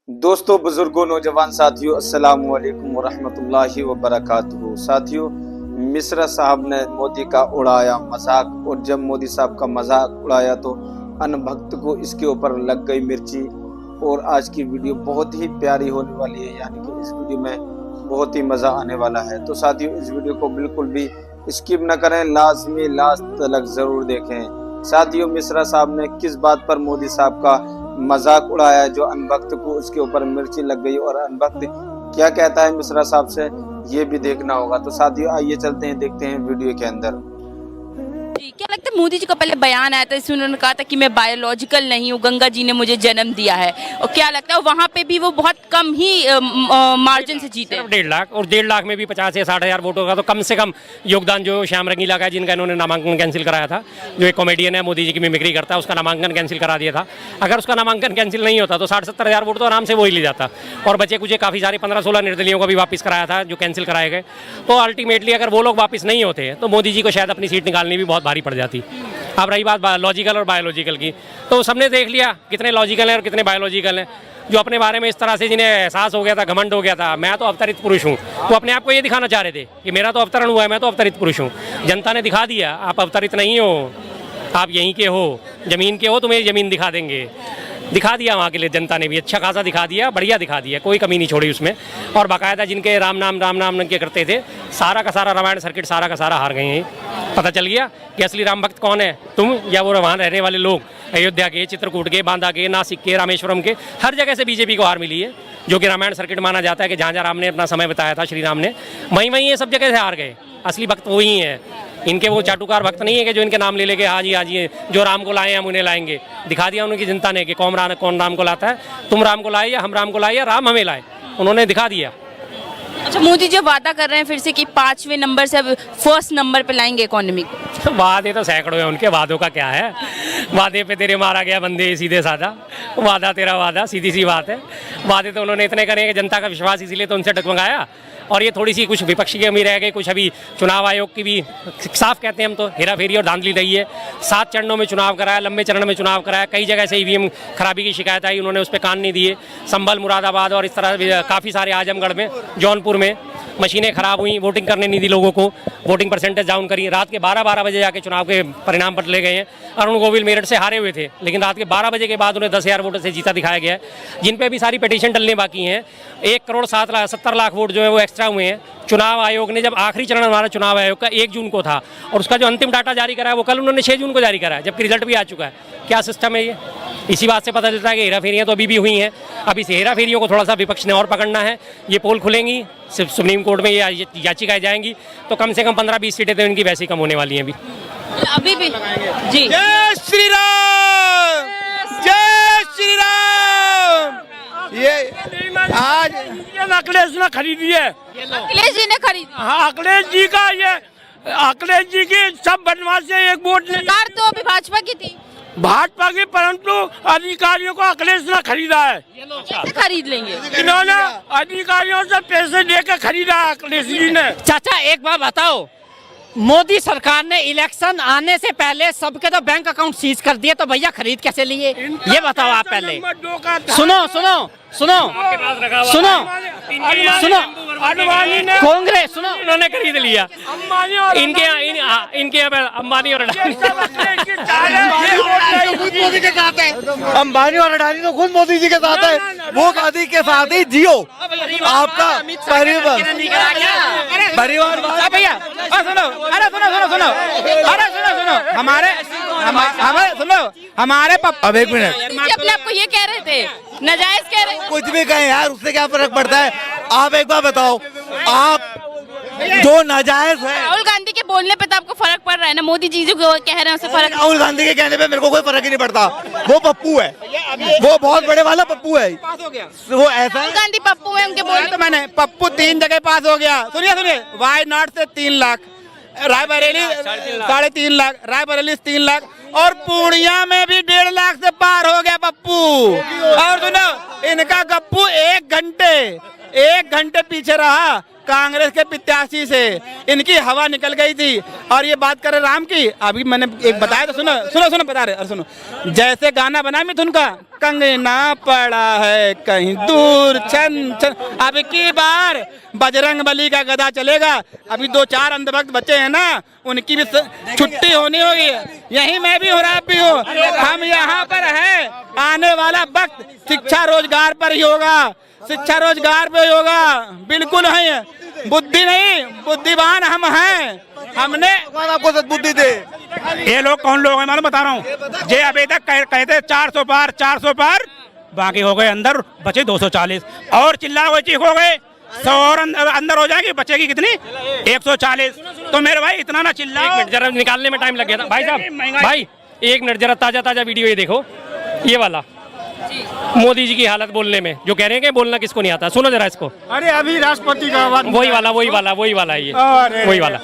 दोस्तों, बुजुर्गों, नौजवान साथियों, अस्सलामु अलैकुम वरहमतुल्लाहि वबरकातुहू। साथियों, मिश्रा साहब ने मोदी का उड़ाया मजाक, और जब मोदी साहब का मजाक उड़ाया तो अनभक्त को इसके ऊपर लग गई मिर्ची। और आज की वीडियो बहुत ही प्यारी होने वाली है, यानी कि इस वीडियो में बहुत ही मजा आने वाला है। तो साथियों, इस वीडियो को बिल्कुल भी स्किप न करें, लाजमी लास्ट तक जरूर देखें। साथियों, मिश्रा साहब ने किस बात पर मोदी साहब का मजाक उड़ाया जो अनभक्त को उसके ऊपर मिर्ची लग गई, और अनभक्त क्या कहता है मिश्रा साहब से, ये भी देखना होगा। तो साथियों, आइए चलते हैं, देखते हैं वीडियो के अंदर। जी, क्या लगता है मोदी जी का पहले बयान आया था, इसमें उन्होंने कहा था कि मैं बायोलॉजिकल नहीं हूँ, गंगा जी ने मुझे जन्म दिया है, और क्या लगता है वहाँ पे भी वो बहुत कम ही मार्जिन से जीते। 1.5 लाख, और 1.5 लाख में भी 50 या 60 हज़ार वोटों का तो कम से कम योगदान जो श्याम रंगीला का है, जिनका इन्होंने नामांकन कैंसिल कराया था, जो एक कॉमेडियन है, मोदी जी की मिमिक्री करता है, उसका नामांकन कैंसिल करा दिया था। अगर उसका नामांकन कैंसिल नहीं होता तो 60-70 हज़ार वोट तो आराम से वो ही ले जाता। और बचे कुछ काफ़ी सारे 15-16 निर्दलियों को भी वापस कराया था जो कैंसिल कराए गए। तो अल्टीमेटली अगर वो लोग वापस नहीं होते तो मोदी जी को शायद अपनी सीट निकालनी भी बहुत भारी पड़ जाती। अब रही बात लॉजिकल और बायोलॉजिकल की, तो सबने देख लिया कितने लॉजिकल हैं और कितने बायोलॉजिकल हैं। जो अपने बारे में इस तरह से जिन्हें एहसास हो गया था, घमंड हो गया था, मैं तो अवतरित पुरुष हूँ, तो अपने आप को ये दिखाना चाह रहे थे कि मेरा तो अवतरण हुआ है, मैं तो अवतरित पुरुष हूँ। जनता ने दिखा दिया, आप अवतरित नहीं हो, आप यहीं के हो, ज़मीन के हो, तुम्हें ज़मीन दिखा देंगे। दिखा दिया वहाँ के लिए जनता ने भी अच्छा खासा दिखा दिया, बढ़िया दिखा दिया, कोई कमी नहीं छोड़ी उसमें। और बाकायदा जिनके राम नाम के करते थे, सारा का सारा रामायण सर्किट सारा का सारा हार गए हैं। पता चल गया कि असली राम भक्त कौन है, तुम या वो वहाँ रहने वाले लोग, अयोध्या के, चित्रकूट के, बांदा के, नासिक के, रामेश्वरम के, हर जगह से बीजेपी को हार मिली है। जो कि रामायण सर्किट माना जाता है कि जहाँ जहाँ राम ने अपना समय बताया था, श्री राम ने, वहीं ये सब जगह से हार गए। असली भक्त वही हैं, इनके वो चाटुकार भक्त नहीं है कि जो इनके नाम ले लेके हाँ जी जो राम को लाए हम उन्हें लाएंगे। दिखा दिया उनकी जनता ने कि कौन राम को लाता है, तुम राम को लाए या हम राम को लाए या राम हमें लाए, उन्होंने दिखा दिया। अच्छा, मोदी जी वादा कर रहे हैं फिर से कि 5वें नंबर से अब फर्स्ट नंबर पे लाएंगे इकोनॉमी को। वादे तो सैकड़ों हैं उनके, वादों का क्या है। वादे पे तेरे मारा गया बंदे, सीधे साधा वादा तेरा वादा, सीधी सी बात है। वादे तो उन्होंने इतने करे कि जनता का विश्वास इसीलिए तो उनसे डगमगाया। और ये थोड़ी सी कुछ विपक्षी की कमी रह गई, कुछ अभी चुनाव आयोग की भी साफ कहते हैं हम तो हेरा फेरी और धांधली रही है। 7 चरणों में चुनाव कराया, लंबे चरण में चुनाव कराया, कई जगह से ईवीएम खराबी की शिकायत आई, उन्होंने उस पर कान नहीं दिए। संभल, मुरादाबाद और इस तरह काफ़ी सारे, आजमगढ़ में, जौनपुर में मशीनें खराब हुई, वोटिंग करने नहीं दी लोगों को, वोटिंग परसेंटेज डाउन करी। रात के 12-12 बजे जाके चुनाव के परिणाम बदले गए हैं। अरुण गोविल मेरठ से हारे हुए थे, लेकिन रात के 12 बजे के बाद उन्हें 10,000 वोटों से जीता दिखाया गया है, जिन पे भी सारी पिटीशन डलने बाकी हैं। 1,70,00,000 वोट जो है वो एक्स्ट्रा हुए हैं। चुनाव आयोग ने जब आखिरी चरण हमारा चुनाव आयोग का 1 जून को था, और उसका जो अंतिम डाटा जारी करा है वो कल उन्होंने 6 जून को जारी करा है, जबकि रिजल्ट भी आ चुका है। क्या सिस्टम है ये? इसी बात से पता चलता है कि हेरा फेरियाँ तो अभी भी हुई हैं। अब इस हेरा फेरियों को थोड़ा सा विपक्ष ने और पकड़ना है। ये पोल खुलेंगी, सिर्फ सुप्रीम कोर्ट में ये याचिकाएं जाएंगी, तो कम से कम 15-20 सीटें तो इनकी वैसे ही कम होने वाली हैं अभी भी। जी, जय श्री राम, जय श्री राम। ये आज अखिलेश ने खरीदी है, अखिलेश जी ने खरीदी। हाँ, अखिलेश जी का ये, अखिलेश जी की सब बदमाश से एक वोट नहीं, सरकार तो अभी भाजपा की थी, भाजपा की, परंतु अधिकारियों को अखिलेश ने खरीदा है। कैसे खरीद लेंगे? इन्होंने अधिकारियों से पैसे लेकर खरीदा है अखिलेश जी ने। चाचा एक बात बताओ, मोदी सरकार ने इलेक्शन आने से पहले सबके तो बैंक अकाउंट सीज कर दिए, तो भैया खरीद कैसे लिए ये बताओ आप पहले। सुनो सुनो सुनो सुनो सुनो, कांग्रेस सुनो, इन्होंने खरीद लिया। इनके यहाँ अंबानी और मोदी के साथ है, अंबानी और अडानी तो खुद मोदी जी के साथ है। वो गांधी के साथ ही जियो, आपका परिवार भैया सुनो, अरे सुनो सुनो सुनो, अरे सुनो सुनो, हमारे सुनो, हमारे अब 1 मिनट, अपने आप को ये कह रहे थे, नाजायज कह रहे। कुछ भी कहें यार, उससे क्या फर्क पड़ता है। आप एक बार बताओ, आप जो नाजायज है, राहुल गांधी के बोलने पे तो आपको फर्क पड़ रहा है ना, मोदी जी जो कह रहे हैं उससे फर्क। राहुल गांधी के कहने पे मेरे को कोई फर्क ही नहीं पड़ता। वो पप्पू है, वो बहुत बड़े वाला पप्पू है, वो ऐसा राहुल गांधी पप्पू है, उनके बोलने तो मैंने पप्पू 3 जगह पास हो गया। सुनिए वायनाड से 3 लाख, रायबरेली 3.5 लाख, रायबरेली 3 लाख, और पूर्णिया में भी 1.5 लाख से पार हो गया पप्पू। और सुनो, इनका गप्पू एक घंटे पीछे रहा कांग्रेस के प्रत्याशी से, इनकी हवा निकल गई थी। और ये बात करे राम की, अभी मैंने एक बताया तो सुनो बता रहे, सुनो, जैसे गाना बना मिथुन का, कंगना पड़ा है कहीं दूर छन छन, अब की बार बजरंग बली का गदा चलेगा। अभी 2-4 अंधभक्त बच्चे हैं ना, उनकी भी छुट्टी होनी होगी। यही मैं भी हूँ, आप भी हो, हम यहाँ पर है। आने वाला वक्त शिक्षा रोजगार पर ही होगा, शिक्षा रोजगार पे होगा, बिल्कुल है। बुद्धि नहीं, बुद्धिमान हम हैं। हमने आपको सद्बुद्धि दे। ये लोग कौन लोग हैं मालूम, बता रहा हूँ। ये अभी तक कहते 400 पार, बाकी हो गए अंदर, बचे 240 और चिल्ला हुए चीख हो गए 100 और अंदर हो जाएगी, बचेगी कितनी 140। तो मेरे भाई इतना ना चिल्लाओ। 1 मिनट जरा निकालने में टाइम लग गया था भाई साहब। भाई 1 मिनट जरा ताजा वीडियो ये देखो, ये वाला मोदी जी की हालत बोलने में, जो कह रहे हैं कि बोलना किसको नहीं आता। सुनो जरा इसको। अरे अभी राष्ट्रपति का वही वाला है ये, वही वाला।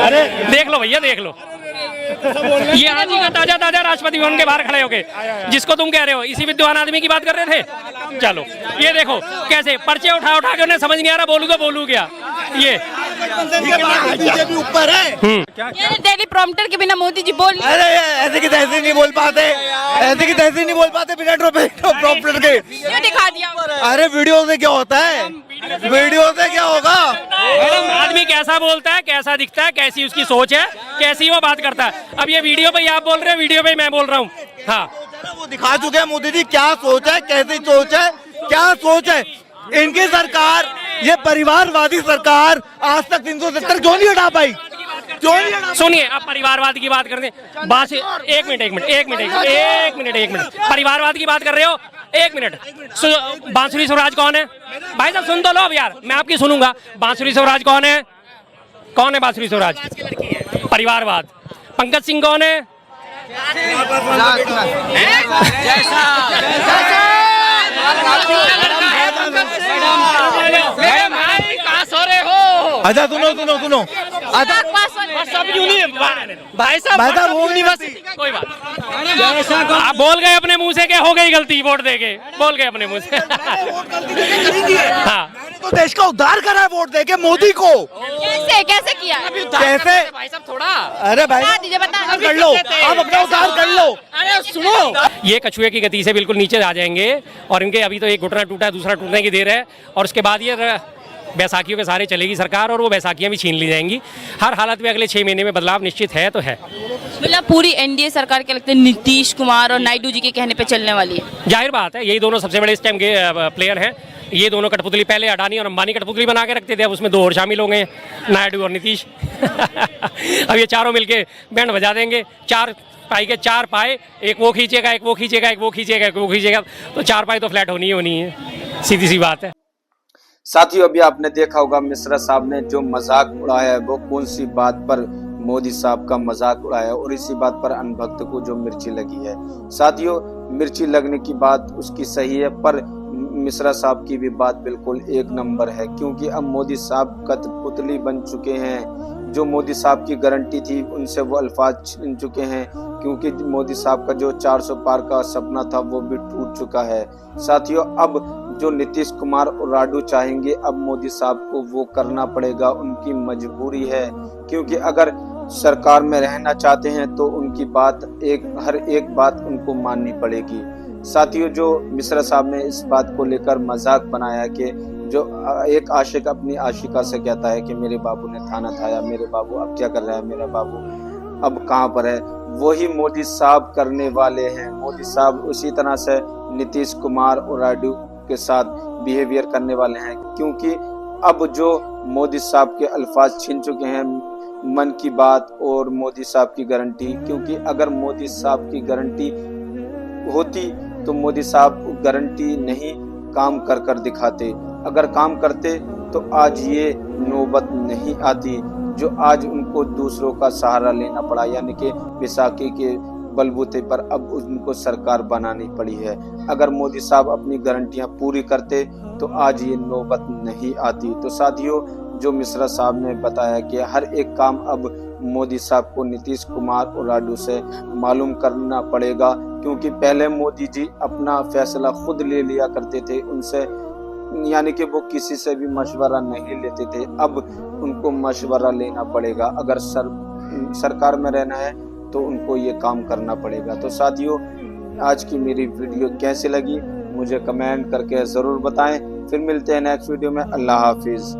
अरे देख लो भैया, देख लो, ये आज ही का ताजा राष्ट्रपति भवन के बाहर खड़े होके जिसको तुम कह रहे हो, इसी विद्वान आदमी की बात कर रहे थे। चलो ये देखो कैसे पर्चे उठा के उन्हें समझ नहीं आ रहा बोलू तो बोलू क्या। ये बीजेपी ऊपर है, डेली प्रॉम्प्टर के बिना मोदी जी बोल अरे ऐसे की तैसे नहीं बोल पाते, बिना प्रॉम्प्टर के। क्यों दिखा दिया? अरे वीडियो से क्या होता है, वीडियो से क्या होगा। आदमी कैसा बोलता है, कैसा दिखता है, कैसी उसकी सोच है, कैसी वो बात करता है। अब ये वीडियो पे आप बोल रहे हैं, वीडियो पे मैं बोल रहा हूँ। हाँ, वो दिखा चुके हैं मोदी जी क्या सोच है, कैसी सोच है, क्या सोच है इनकी सरकार। ये परिवारवादी सरकार आज तक 370 क्यों नहीं हटा पाई, क्यों नहीं हटा? सुनिए, अब परिवारवाद की बात करते हैं। बात एक मिनट, परिवारवाद की बात कर रहे हो, 1 मिनट। बांसुरी स्वराज कौन है भाई साहब? सुन तो लो अब यार, मैं आपकी सुनूंगा। बांसुरी स्वराज कौन है बांसुरी स्वराज? परिवारवाद। पंकज सिंह कौन है? अच्छा सुनो, अच्छा भाई साहब कोई बात, आप बोल गए अपने मुंह से, क्या हो गई गलती, वोट देके बोल गए अपने मुंह से। हाँ, तो देश का उद्धार करा है वोट देके मोदी को। कैसे किया? कैसे भाई साहब थोड़ा, अरे भाई बता कर लो, आप अपना उद्धार कर लो। अरे सुनो, ये कछुए की गति से बिल्कुल नीचे आ जाएंगे और इनके अभी तो एक घुटना टूटा है, दूसरा टूटने की देर है। और उसके बाद ये बैसाखियों के सहारे चलेगी सरकार और वो बैसाखियां भी छीन ली जाएंगी। हर हालत में अगले 6 महीने में बदलाव निश्चित है तो है। मतलब पूरी एनडीए सरकार के लगते हैं नीतीश कुमार और नायडू जी के कहने पे चलने वाली है। जाहिर बात है, यही दोनों सबसे बड़े इस टाइम के प्लेयर हैं। ये दोनों कठपुतली, पहले अडानी और अंबानी कठपुतली बना के रखते थे, अब उसमें 2 और शामिल हो गए, नायडू और नीतीश। अब ये चारों मिलके बैंड बजा देंगे। 4 पाई के 4 पाए, एक वो खींचेगा, एक वो खींचेगा, एक वो खींचेगा, एक वो खींचेगा, तो 4 पाई तो फ्लैट होनी ही होनी है, सीधी सी बात है। साथियों, अभी आपने देखा होगा मिश्रा साहब ने जो मजाक उड़ाया है, वो कौन सी बात पर मोदी साहब का मजाक उड़ाया, और इसी बात पर अनभक्त को जो मिर्ची लगी है। साथियों, मिर्ची लगने की बात उसकी सही है, पर मिश्रा साहब की भी बात बिल्कुल 1 नंबर है, क्योंकि अब मोदी साहब कठपुतली बन चुके हैं। जो मोदी साहब की गारंटी थी उनसे वो अल्फाज छीन चुके हैं, क्योंकि मोदी साहब का जो 400 पार का सपना था वो भी टूट चुका है। साथियों, अब जो नीतीश कुमार और राडू चाहेंगे, अब मोदी साहब को वो करना पड़ेगा, उनकी मजबूरी है, क्योंकि अगर सरकार में रहना चाहते हैं तो उनकी बात हर एक बात उनको माननी पड़ेगी। साथियों, जो मिश्रा साहब ने इस बात को लेकर मजाक बनाया कि जो एक आशिक अपनी आशिका से कहता है कि मेरे बाबू ने थाना थाया, मेरे बाबू अब क्या कर रहा है, मेरा बाबू अब कहाँ पर है, वही मोदी साहब करने वाले हैं। मोदी साहब उसी तरह से नीतीश कुमार और राडू के साथ बिहेवियर करने वाले हैं, क्योंकि अब जो मोदी साहब के अल्फाज छीन चुके हैं, मन की बात और मोदी साहब की गारंटी। क्योंकि अगर मोदी साहब की गारंटी होती तो मोदी साहब गारंटी नहीं काम कर दिखाते। अगर काम करते तो आज ये नौबत नहीं आती जो आज उनको दूसरों का सहारा लेना पड़ा, यानी कि बैसाखी के बलबूते पर अब उनको सरकार बनानी पड़ी है। अगर मोदी साहब अपनी गारंटियां पूरी करते तो आज ये नौबत नहीं आती। तो साथियों, जो मिश्रा साहब ने बताया कि हर एक काम अब मोदी साहब को नीतीश कुमार और लाडू से मालूम करना पड़ेगा, क्योंकि पहले मोदी जी अपना फैसला खुद ले लिया करते थे, उनसे यानी कि वो किसी से भी मशवरा नहीं लेते थे। अब उनको मशवरा लेना पड़ेगा। अगर सरकार में रहना है तो उनको ये काम करना पड़ेगा। तो साथियों, आज की मेरी वीडियो कैसी लगी मुझे कमेंट करके ज़रूर बताएं। फिर मिलते हैं नेक्स्ट वीडियो में। अल्लाह हाफिज़।